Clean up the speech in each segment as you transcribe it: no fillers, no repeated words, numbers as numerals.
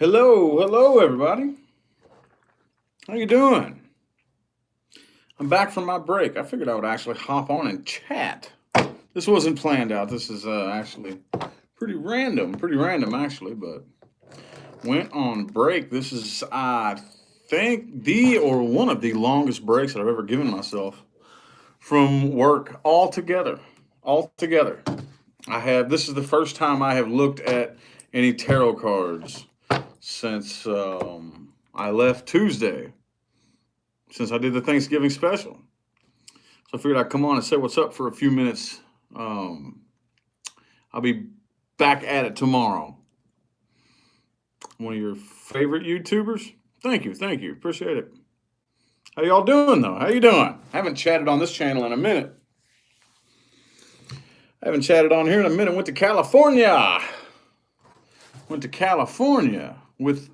Hello, everybody. How you doing? I'm back from my break. I figured I would actually hop on and chat. This wasn't planned out. This is actually pretty random actually, but went on break. This is, I think, the or one of the longest breaks that I've ever given myself from work altogether. Altogether. This is the first time I have looked at any tarot cards since I left Tuesday, since I did the Thanksgiving special. So I figured I'd come on and say what's up for a few minutes. I'll be back at it tomorrow. One of your favorite YouTubers? Thank you. Appreciate it. How y'all doing, though? How you doing? I haven't chatted on this channel in a minute. I haven't chatted on here in a minute. Went to California with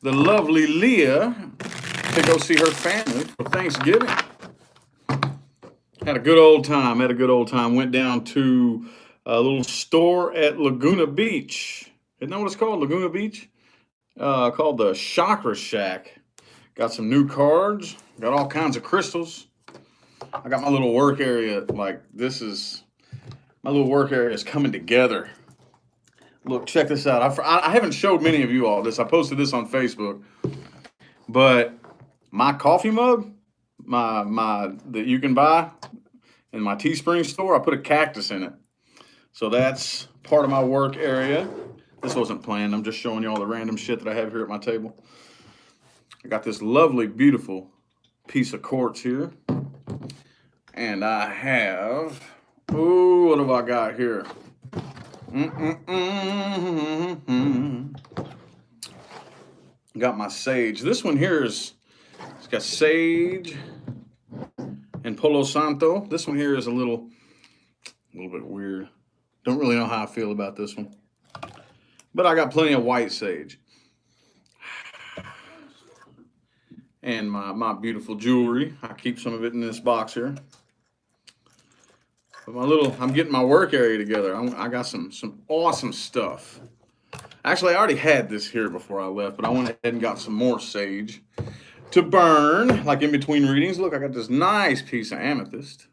the lovely Leah to go see her family for Thanksgiving. Had a good old time. Went down to a little store at Laguna Beach. Isn't that what it's called? Laguna Beach? Called the Chakra Shack. Got some new cards. Got all kinds of crystals. I got my little work area. My little work area is coming together. Look, check this out. I haven't showed many of you all this. I posted this on Facebook. But my coffee mug, my that you can buy in my Teespring store, I put a cactus in it. So that's part of my work area. This wasn't planned. I'm just showing you all the random shit that I have here at my table. I got this lovely, beautiful piece of quartz here. And I have, what have I got here? Got my sage. This one here it's got sage and Palo Santo. This one here is a little bit weird. Don't really know how I feel about this one. But I got plenty of white sage. And my beautiful jewelry. I keep some of it in this box here. But I'm getting my work area together. I got some awesome stuff. Actually, I already had this here before I left, but I went ahead and got some more sage to burn, like in between readings. Look, I got this nice piece of amethyst.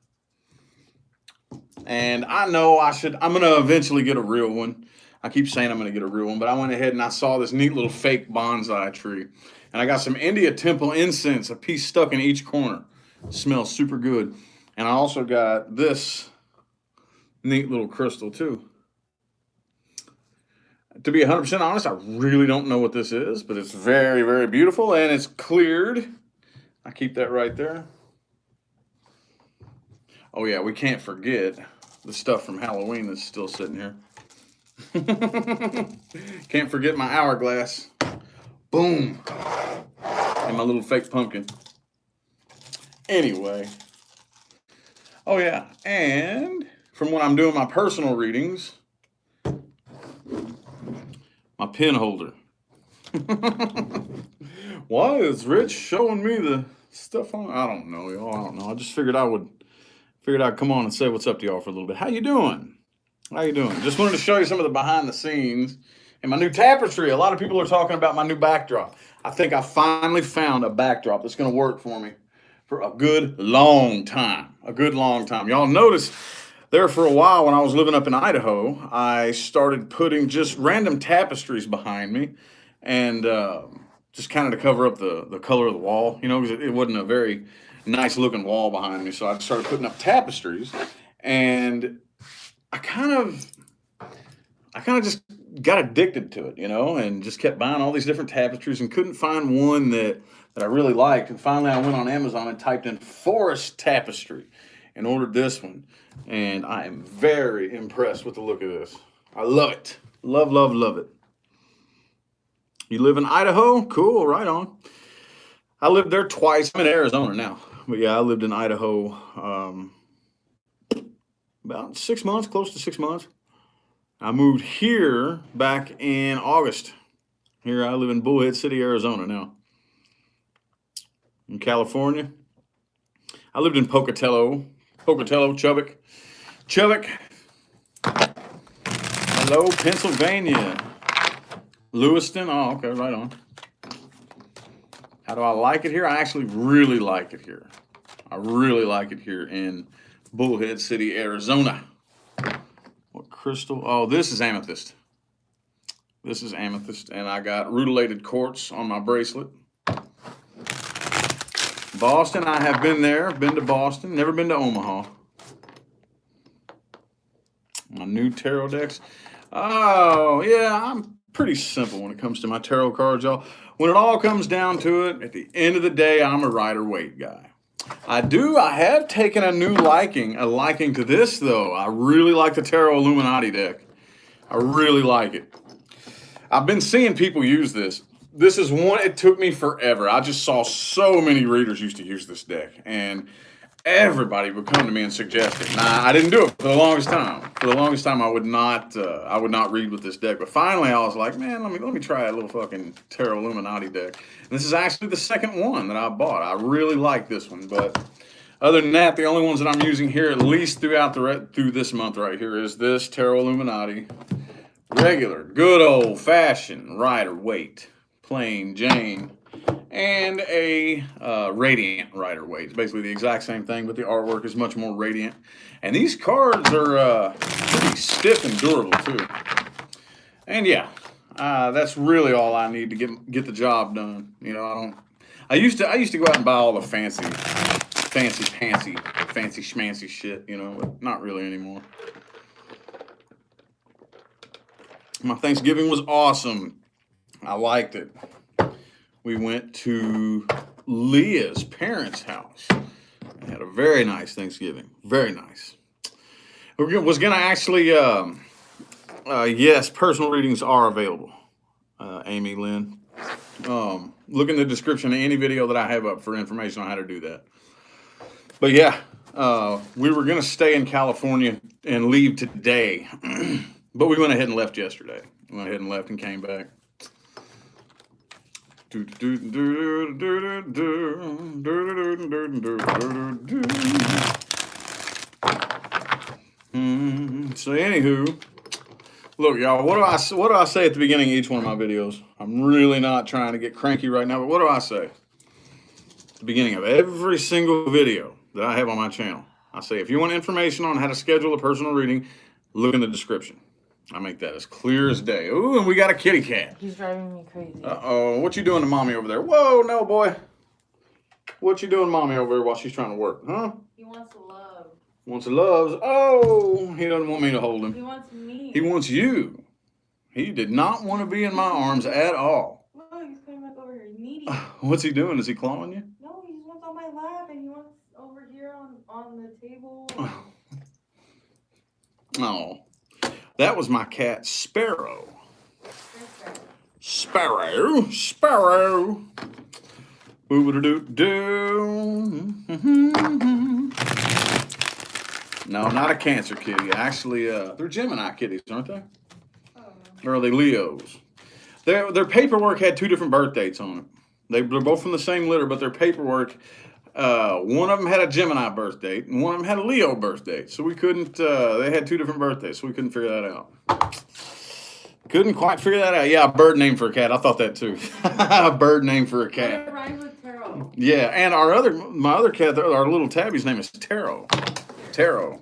And I know I'm going to eventually get a real one. I keep saying I'm going to get a real one, but I went ahead and I saw this neat little fake bonsai tree. And I got some India Temple incense, a piece stuck in each corner. It smells super good. And I also got this neat little crystal too. To be 100% honest, I really don't know what this is, but it's very, very beautiful and it's cleared. I keep that right there. Oh yeah, we can't forget the stuff from Halloween that's still sitting here. Can't forget my hourglass. Boom. And my little fake pumpkin. Anyway. Oh yeah, and from when I'm doing my personal readings, my pen holder. Why is Rich showing me the stuff on? I don't know, y'all. I don't know. I just figured I'd come on and say what's up to y'all for a little bit. How you doing? Just wanted to show you some of the behind the scenes and my new tapestry. A lot of people are talking about my new backdrop. I think I finally found a backdrop that's going to work for me for a good long time. Y'all notice there for a while when I was living up in Idaho, I started putting just random tapestries behind me and just kind of to cover up the color of the wall, because it wasn't a very nice looking wall behind me. So I started putting up tapestries and I kind of just got addicted to it, and just kept buying all these different tapestries and couldn't find one that I really liked. And finally I went on Amazon and typed in forest tapestry and ordered this one. And I am very impressed with the look of this. I love it. Love it. You live in Idaho? Cool, right on. I lived there twice. I'm in Arizona now. But yeah, I lived in Idaho about 6 months, close to 6 months. I moved here back in August. Here I live in Bullhead City, Arizona now. In California. I lived in Pocatello, Chubbuck. Hello, Pennsylvania. Lewiston. Oh, okay, right on. How do I like it here? I actually really like it here. I really like it here in Bullhead City, Arizona. What crystal? Oh, this is amethyst. This is amethyst, and I got rutilated quartz on my bracelet. Boston, I have been there. Been to Boston. Never been to Omaha. My new tarot decks. Oh, yeah, I'm pretty simple when it comes to my tarot cards, y'all. When it all comes down to it, at the end of the day, I'm a Rider-Waite guy. I have taken a liking to this, though. I really like the Tarot Illuminati deck. I really like it. I've been seeing people use this. This is one, it took me forever. I just saw so many readers used to use this deck, and everybody would come to me and suggest it. Nah, I didn't do it for the longest time. For the longest time, I would not read with this deck. But finally, I was like, man, let me try a little fucking Tarot Illuminati deck. And this is actually the second one that I bought. I really like this one. But other than that, the only ones that I'm using here, at least through this month right here, is this Tarot Illuminati, regular, good old fashioned Rider-Waite, plain Jane, and a radiant Rider-Waite. It's basically the exact same thing, but the artwork is much more radiant. And these cards are pretty stiff and durable too. And yeah, that's really all I need to get the job done. You know, I used to go out and buy all the fancy schmancy shit, you know, but not really anymore. My Thanksgiving was awesome. I liked it. We went to Leah's parents' house. I had a very nice Thanksgiving. Very nice. Was going to actually, yes, personal readings are available, Amy Lynn. Look in the description of any video that I have up for information on how to do that. But yeah, we were going to stay in California and leave today, but we went ahead and left yesterday. We went ahead and left and came back. So anywho, look, y'all, what do I say at the beginning of each one of my videos? I'm really not trying to get cranky right now, but what do I say? At the beginning of every single video that I have on my channel, I say, if you want information on how to schedule a personal reading, look in the description. I make that as clear as day. Ooh, and we got a kitty cat. He's driving me crazy. Uh-oh. What you doing to mommy over there? Whoa, no, boy. What you doing to mommy over there while she's trying to work, huh? He wants love. Wants loves. Oh, he doesn't want me to hold him. He wants me. He wants you. He did not want to be in my arms at all. Oh, he's coming back over here. He's needy. What's he doing? Is he clawing you? No, he wants on my lap and he wants over here on the table. Oh. That was my cat, Sparrow. Sparrow. Boo-ba-da-doo-doo. No, not a Cancer kitty. Actually, they're Gemini kitties, aren't they? Or are they Leos? Their paperwork had two different birth dates on it. They're both from the same litter, but their paperwork, one of them had a Gemini birth date, and one of them had a Leo birth date. So we couldn't, they had two different birthdays, so we couldn't figure that out. Couldn't quite figure that out. Yeah, a bird name for a cat. I thought that too. A bird name for a cat. Yeah, and my other cat, our little tabby's name is Taro. Taro.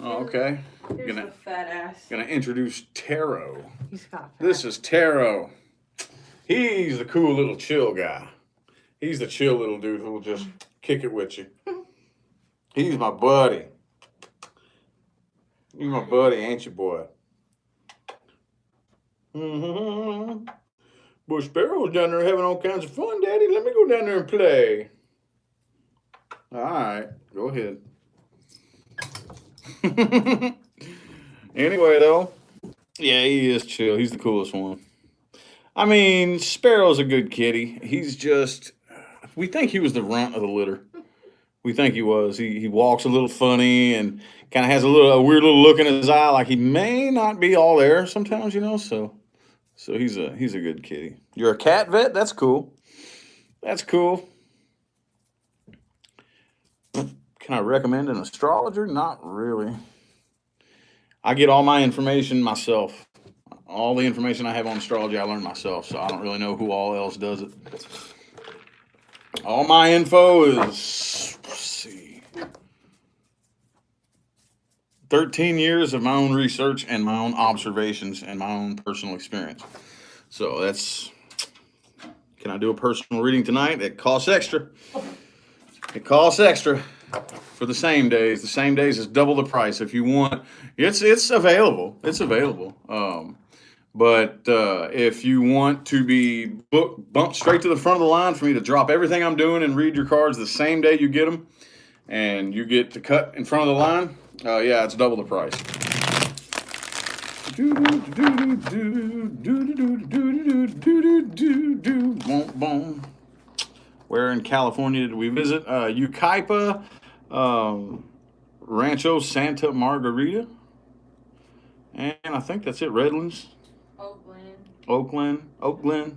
Oh, okay. Here's a fat ass. Gonna introduce Taro. He's got fat. This is Taro. He's the cool little chill guy. He's the chill little dude who will just kick it with you. He's my buddy. You're my buddy, ain't you, boy? Mm-hmm. Boy, Sparrow's down there having all kinds of fun, Daddy. Let me go down there and play. All right, go ahead. Anyway, though, yeah, he is chill. He's the coolest one. I mean, Sparrow's a good kitty. He's just, we think he was the runt of the litter. We think he was. He walks a little funny and kind of has a weird little look in his eye, like he may not be all there sometimes, you know. So he's a good kitty. You're a cat vet? That's cool. That's cool. Can I recommend an astrologer? Not really. I get all my information myself. all the information I have on astrology I learned myself, so I don't really know who all else does it. All my info is, let's see, 13 years of my own research and my own observations and my own personal experience. So that's, can I do a personal reading tonight? It costs extra. It costs extra for the same days. The same days is double the price if you want. It's available. It's available. But if you want to be bumped straight to the front of the line for me to drop everything I'm doing and read your cards the same day you get them, and you get to cut in front of the line, yeah, it's double the price. Where in California did we visit? Yucaipa, Rancho Santa Margarita, and I think that's it. Redlands. Oakland. You go to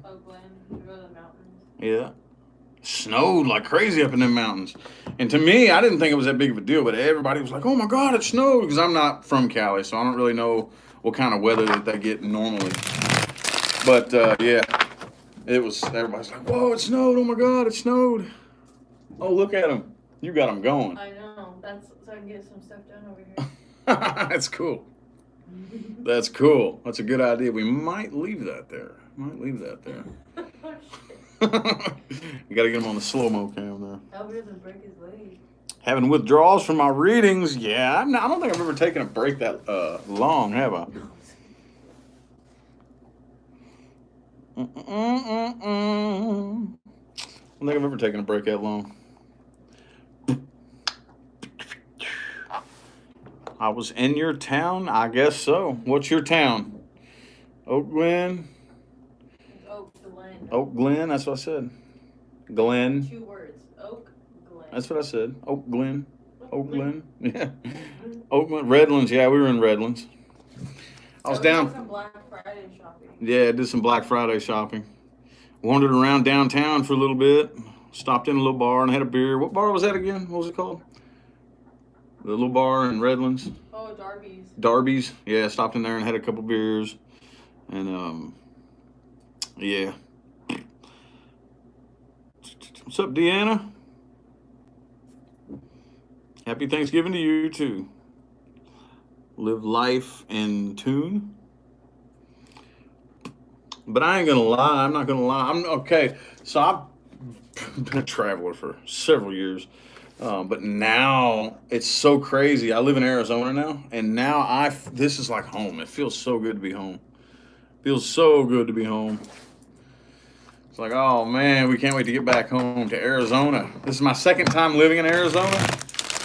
the mountains. Yeah. Snowed like crazy up in them mountains. And to me, I didn't think it was that big of a deal, but everybody was like, oh my God, it snowed. Because I'm not from Cali, so I don't really know what kind of weather that they get normally. But yeah, it was, everybody's like, whoa, it snowed. Oh my God, it snowed. Oh, look at them. You got them going. I know. That's so I can get some stuff done over here. That's cool. That's cool. That's a good idea. We might leave that there. You got to get him on the slow-mo cam there. I hope he doesn't break his leg. Having withdrawals from my readings, yeah. I don't think I've ever taken a break that long, have I? I don't think I've ever taken a break that long. I was in your town? I guess so. What's your town? Oak Glen? Oak Glen. Oak Glen, that's what I said. Glen. 2 words. Oak Glen. That's what I said. Oak Glen. Oak Glen. Yeah. Oak Glen. Redlands. Yeah, we were in Redlands. I was down. Did some Black Friday shopping. Yeah, did some Black Friday shopping. Wandered around downtown for a little bit. Stopped in a little bar and had a beer. What bar was that again? What was it called? The little bar in Redlands. Oh, Darby's. Darby's. Yeah, stopped in there and had a couple beers. And, yeah. What's up, Deanna? Happy Thanksgiving to you, too. Live life in tune. But I ain't going to lie. I'm not going to lie. Okay. So I've been a traveler for several years. But now it's so crazy. I live in Arizona now, and now this is like home. It feels so good to be home. Feels so good to be home. It's like, oh man, we can't wait to get back home to Arizona. This is my second time living in Arizona,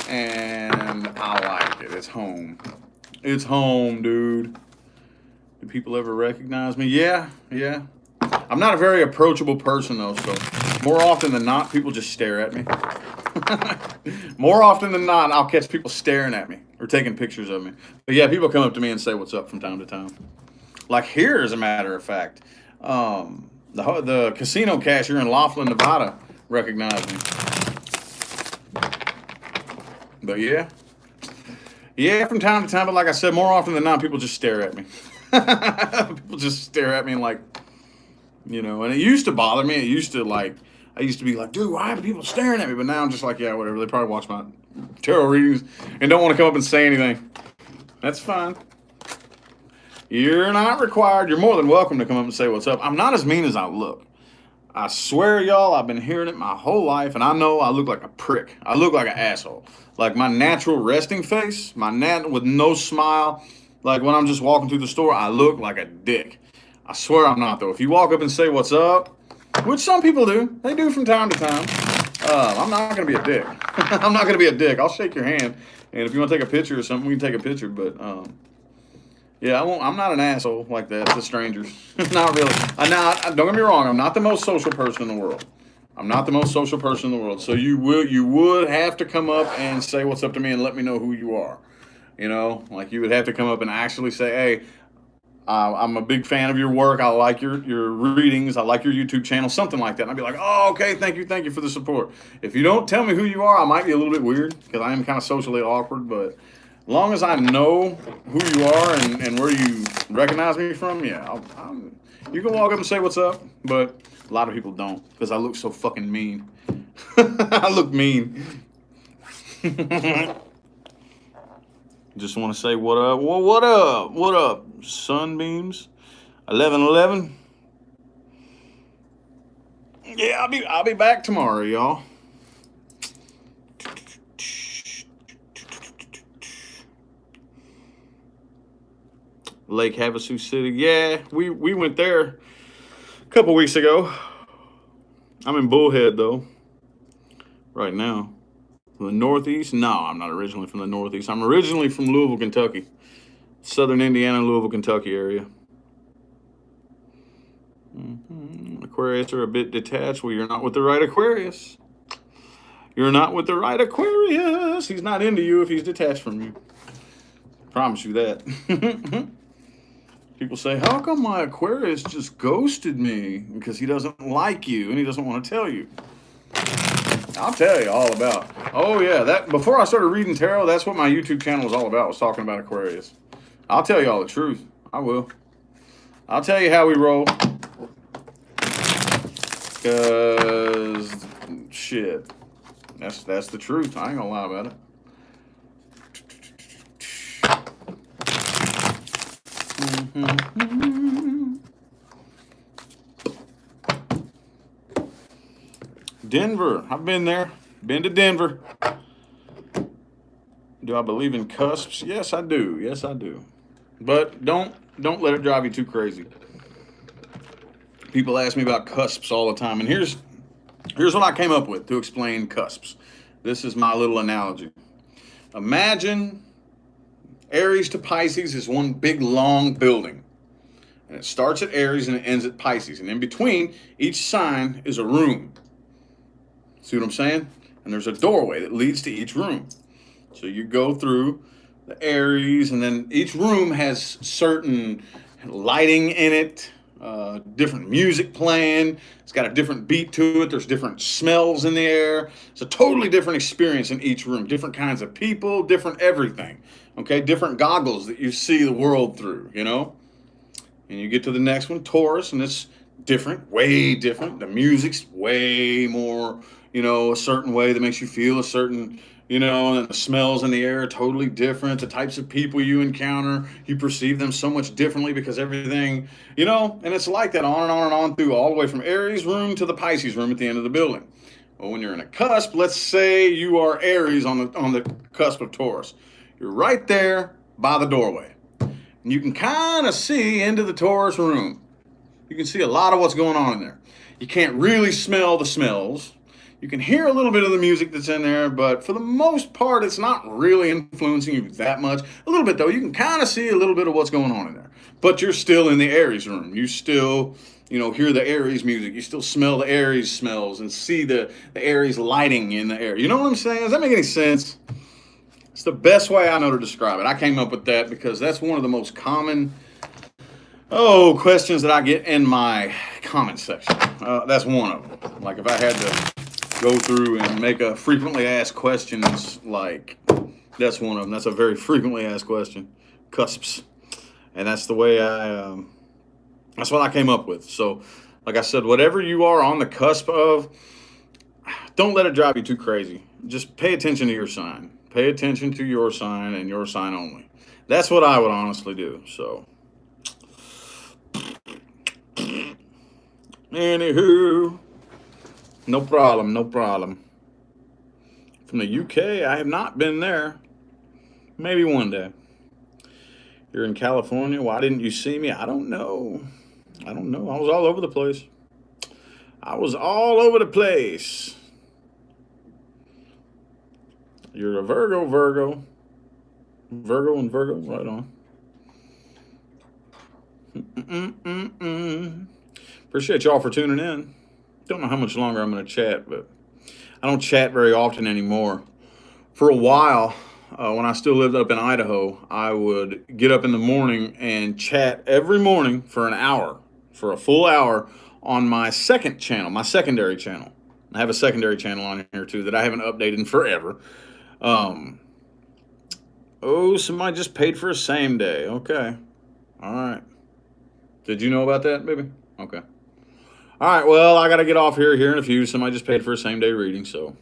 and I like it. It's home. It's home, dude. Do people ever recognize me? Yeah. I'm not a very approachable person though, so more often than not, people just stare at me. More often than not, I'll catch people staring at me or taking pictures of me. But yeah, people come up to me and say what's up from time to time. Like here, as a matter of fact, the casino cashier in Laughlin, Nevada recognized me. But yeah, from time to time. But like I said, more often than not, people just stare at me. People just stare at me and like, and it used to bother me. I used to be like, dude, why are people staring at me? But now I'm just like, yeah, whatever. They probably watch my tarot readings and don't want to come up and say anything. That's fine. You're not required. You're more than welcome to come up and say what's up. I'm not as mean as I look. I swear, y'all, I've been hearing it my whole life, and I know I look like a prick. I look like an asshole. Like my natural resting face, with no smile, like when I'm just walking through the store, I look like a dick. I swear I'm not, though. If you walk up and say what's up, which some people do. They do from time to time. I'm not going to be a dick. I'm not going to be a dick. I'll shake your hand. And if you want to take a picture or something, we can take a picture. But, yeah, I'm not an asshole like that to strangers. Not really. Don't get me wrong. I'm not the most social person in the world. So you would have to come up and say what's up to me and let me know who you are. Like you would have to come up and actually say, hey, I'm a big fan of your work. I like your readings. I like your YouTube channel, something like that. And I'd be like, oh, okay, thank you for the support. If you don't tell me who you are, I might be a little bit weird because I am kind of socially awkward. But long as I know who you are and where you recognize me from, yeah, you can walk up and say what's up. But a lot of people don't because I look so fucking mean. I look mean. Just want to say what up. Well, what up? What up? Sunbeams. 11:11. Yeah, I'll be back tomorrow, y'all. Lake Havasu City. Yeah, we went there a couple weeks ago. I'm in Bullhead though, right now. From the Northeast? No, I'm not originally from the Northeast. I'm originally from Louisville, Kentucky. Southern Indiana, Louisville, Kentucky area. Aquarius are a bit detached. Well, you're not with the right Aquarius. You're not with the right Aquarius. He's not into you if he's detached from you. Promise you that. People say, how come my Aquarius just ghosted me? Because he doesn't like you and he doesn't want to tell you. I'll tell you all about. Oh yeah, that before I started reading tarot, that's what my YouTube channel was all about. Was talking about Aquarius. I'll tell you all the truth. I will. I'll tell you how we roll. Cause shit, that's the truth. I ain't gonna lie about it. Denver. I've been there. Been to Denver. Do I believe in cusps? Yes, I do. Yes, I do. But don't let it drive you too crazy. People ask me about cusps all the time, and here's what I came up with to explain cusps. This is my little analogy. Imagine Aries to Pisces is one big long building. And it starts at Aries and it ends at Pisces. And in between each sign is a room. See what I'm saying? And there's a doorway that leads to each room. So you go through the Aries, and then each room has certain lighting in it, different music playing. It's got a different beat to it. There's different smells in the air. It's a totally different experience in each room. Different kinds of people, different everything. Okay, different goggles that you see the world through, you know? And you get to the next one, Taurus, and it's different, way different. The music's way more, a certain way that makes you feel a certain, and the smells in the air are totally different. The types of people you encounter, you perceive them so much differently because everything, and it's like that on and on and on through all the way from Aries room to the Pisces room at the end of the building. Well, when you're in a cusp, let's say you are Aries on the cusp of Taurus. You're right there by the doorway. And you can kind of see into the Taurus room. You can see a lot of what's going on in there. You can't really smell the smells. You can hear a little bit of the music that's in there, but for the most part, it's not really influencing you that much. A little bit, though. You can kind of see a little bit of what's going on in there. But you're still in the Aries room. You still, hear the Aries music. You still smell the Aries smells and see the Aries lighting in the air. You know what I'm saying? Does that make any sense? It's the best way I know to describe it. I came up with that because that's one of the most common questions that I get in my comment section. That's one of them. Like if I had to go through and make a frequently asked questions, like that's one of them. That's a very frequently asked question. Cusps. And that's the way that's what I came up with. So like I said, whatever you are on the cusp of, don't let it drive you too crazy. Just pay attention to your sign. Pay attention to your sign and your sign only. That's what I would honestly do. So, anywho, no problem, no problem. From the UK, I have not been there. Maybe one day. You're in California. Why didn't you see me? I don't know. I was all over the place. You're a Virgo. Virgo and Virgo, right on. Appreciate y'all for tuning in. Don't know how much longer I'm going to chat, but I don't chat very often anymore. For a while, when I still lived up in Idaho, I would get up in the morning and chat every morning for an hour, for a full hour on my second channel, my secondary channel. I have a secondary channel on here too that I haven't updated in forever. Oh, somebody just paid for a same day. Okay. All right. Did you know about that, baby? Okay. All right. Well, I got to get off here in a few. Somebody just paid for a same day reading. So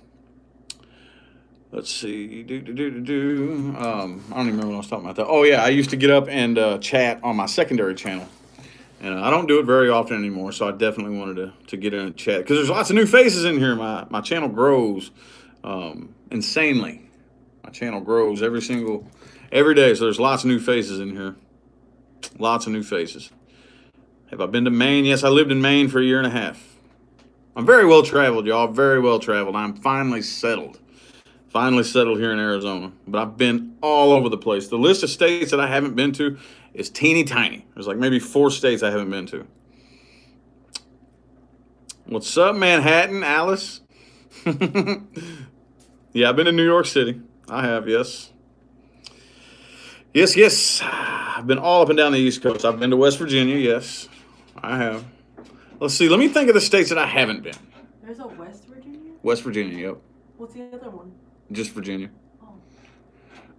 let's see. I don't even remember what I was talking about. That. Oh, yeah. I used to get up and chat on my secondary channel. And I don't do it very often anymore, so I definitely wanted to get in and chat because there's lots of new faces in here. My channel grows insanely. My channel grows every day, so there's lots of new faces in here. Lots of new faces. Have I been to Maine? Yes, I lived in Maine for a year and a half. I'm very well traveled, y'all. Very well traveled. I'm finally settled. Finally settled here in Arizona. But I've been all over the place. The list of states that I haven't been to is teeny tiny. There's like maybe 4 states I haven't been to. What's up, Manhattan, Alice? Yeah, I've been to New York City. I have, yes. Yes. I've been all up and down the East Coast. I've been to West Virginia, yes. I have. Let's see. Let me think of the states that I haven't been. There's a West Virginia? West Virginia, yep. What's the other one? Just Virginia. Oh.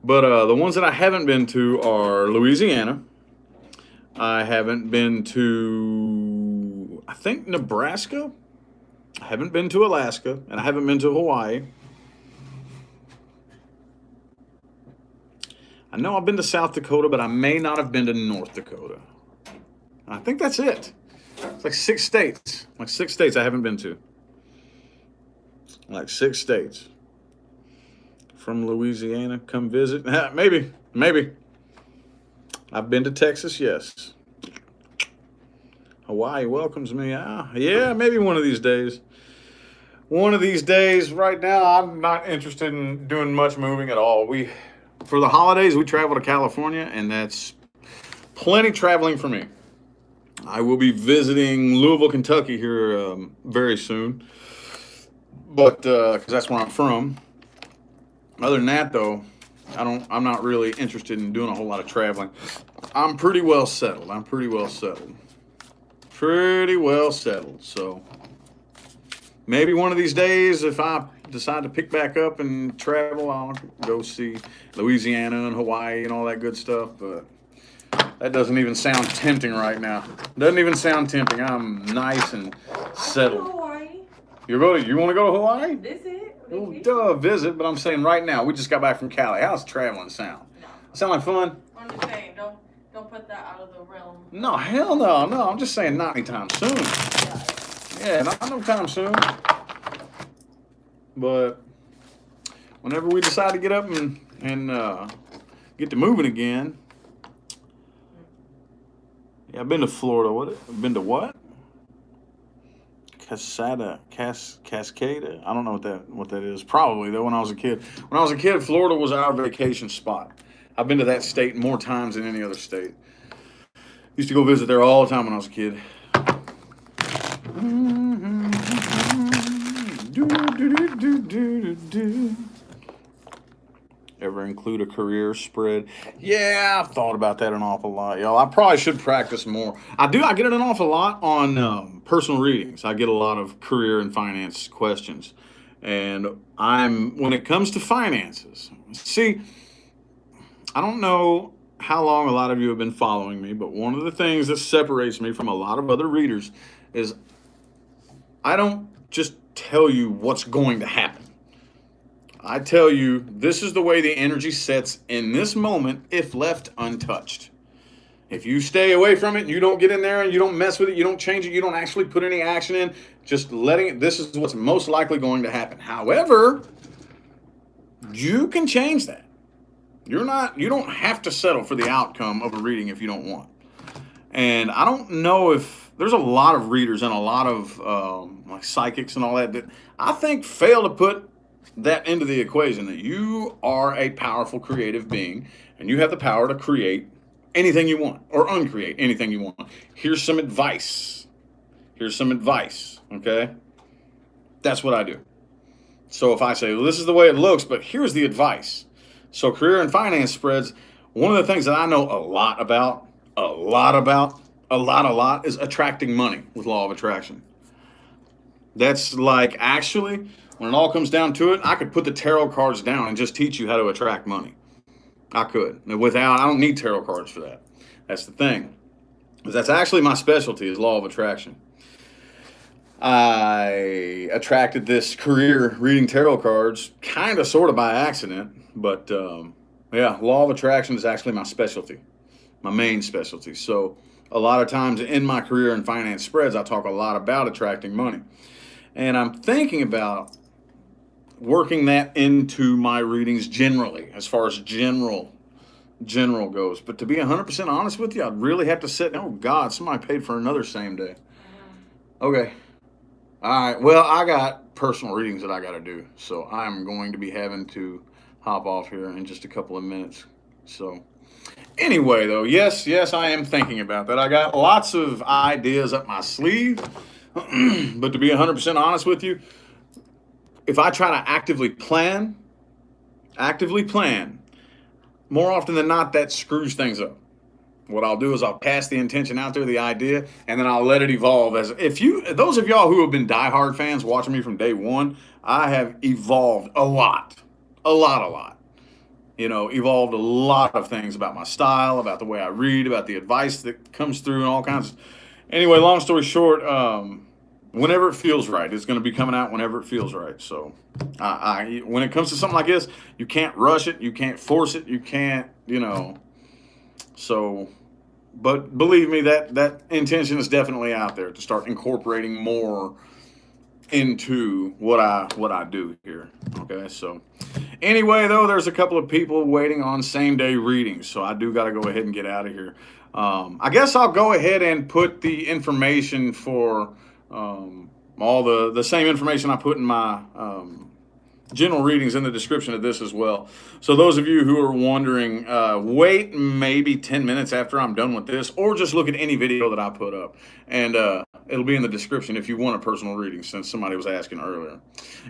But the ones that I haven't been to are Louisiana. I haven't been to, I think, Nebraska. I haven't been to Alaska. And I haven't been to Hawaii. I know I've been to South Dakota, but I may not have been to North Dakota. I think that's it. It's like 6 states. Like 6 states I haven't been to. Like 6 states. From Louisiana, come visit. Maybe. I've been to Texas, yes. Hawaii welcomes me. Yeah, maybe one of these days. One of these days. Right now, I'm not interested in doing much moving at all. For the holidays, we travel to California, and that's plenty traveling for me. I will be visiting Louisville, Kentucky here very soon, but because that's where I'm from. Other than that, though, I'm not really interested in doing a whole lot of traveling. I'm pretty well settled. So maybe one of these days, if I decide to pick back up and travel, I'll go see Louisiana and Hawaii and all that good stuff. But that doesn't even sound tempting right now. Doesn't even sound tempting. I'm nice and settled. Hawaii. You want to go to Hawaii? Visit. Well, duh, visit. But I'm saying right now, we just got back from Cali. How's traveling sound? No. Sound like fun? I'm just saying, don't put that out of the realm. No, hell no. No, I'm just saying not anytime soon. Yeah, not no time soon. But whenever we decide to get up and get to moving again. Yeah, I've been to Florida. I've been to what? Cascada. I don't know what that is. Probably though. When I was a kid, Florida was our vacation spot. I've been to that state more times than any other state. Used to go visit there all the time when I was a kid. Ever include a career spread? Yeah, I've thought about that an awful lot, y'all. I probably should practice more. I get it an awful lot on personal readings. I get a lot of career and finance questions. And when it comes to finances, see, I don't know how long a lot of you have been following me, but one of the things that separates me from a lot of other readers is I don't just tell you what's going to happen. I tell you, this is the way the energy sets in this moment if left untouched. If you stay away from it, you don't get in there and you don't mess with it, you don't change it, you don't actually put any action in, just letting it, this is what's most likely going to happen. However, you can change that. You don't have to settle for the outcome of a reading if you don't want. And I don't know if there's a lot of readers and a lot of like psychics and all that I think fail to put that into the equation, that you are a powerful creative being and you have the power to create anything you want or uncreate anything you want. Here's some advice, okay? That's what I do. So if I say, well, this is the way it looks, but here's the advice. So career and finance spreads, one of the things that I know a lot about is attracting money with law of attraction. That's like, actually, when it all comes down to it, I could put the tarot cards down and just teach you how to attract money. I could. I don't need tarot cards for that. That's the thing. Because that's actually my specialty is law of attraction. I attracted this career reading tarot cards kind of sort of by accident. But yeah, law of attraction is actually my specialty, my main specialty. So a lot of times in my career in finance spreads, I talk a lot about attracting money. And I'm thinking about working that into my readings generally, as far as general goes. But to be 100% honest with you, I'd really have to sit. Oh God, somebody paid for another same day. Okay. All right. Well, I got personal readings that I got to do, so I'm going to be having to hop off here in just a couple of minutes. So anyway, though, yes, I am thinking about that. I got lots of ideas up my sleeve, but to be 100% honest with you, if I try to actively plan, more often than not, that screws things up. What I'll do is I'll pass the intention out there, the idea, and then I'll let it evolve. Those of y'all who have been diehard fans watching me from day one, I have evolved a lot. Evolved a lot of things about my style, about the way I read, about the advice that comes through, and all kinds. Anyway, long story short, whenever it feels right, it's going to be coming out whenever it feels right. So, when it comes to something like this, you can't rush it, you can't force it, you can't, So, but believe me, that intention is definitely out there to start incorporating more into what I do here. Okay, so anyway, though, there's a couple of people waiting on same day readings, so I do got to go ahead and get out of here. I guess I'll go ahead and put the information for all the same information I put in my general readings in the description of this as well. So those of you who are wondering, wait maybe 10 minutes after I'm done with this, or just look at any video that I put up, and it'll be in the description if you want a personal reading, since somebody was asking earlier.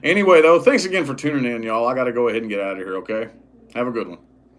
Anyway, though, thanks again for tuning in, y'all. I got to go ahead and get out of here, okay? Have a good one.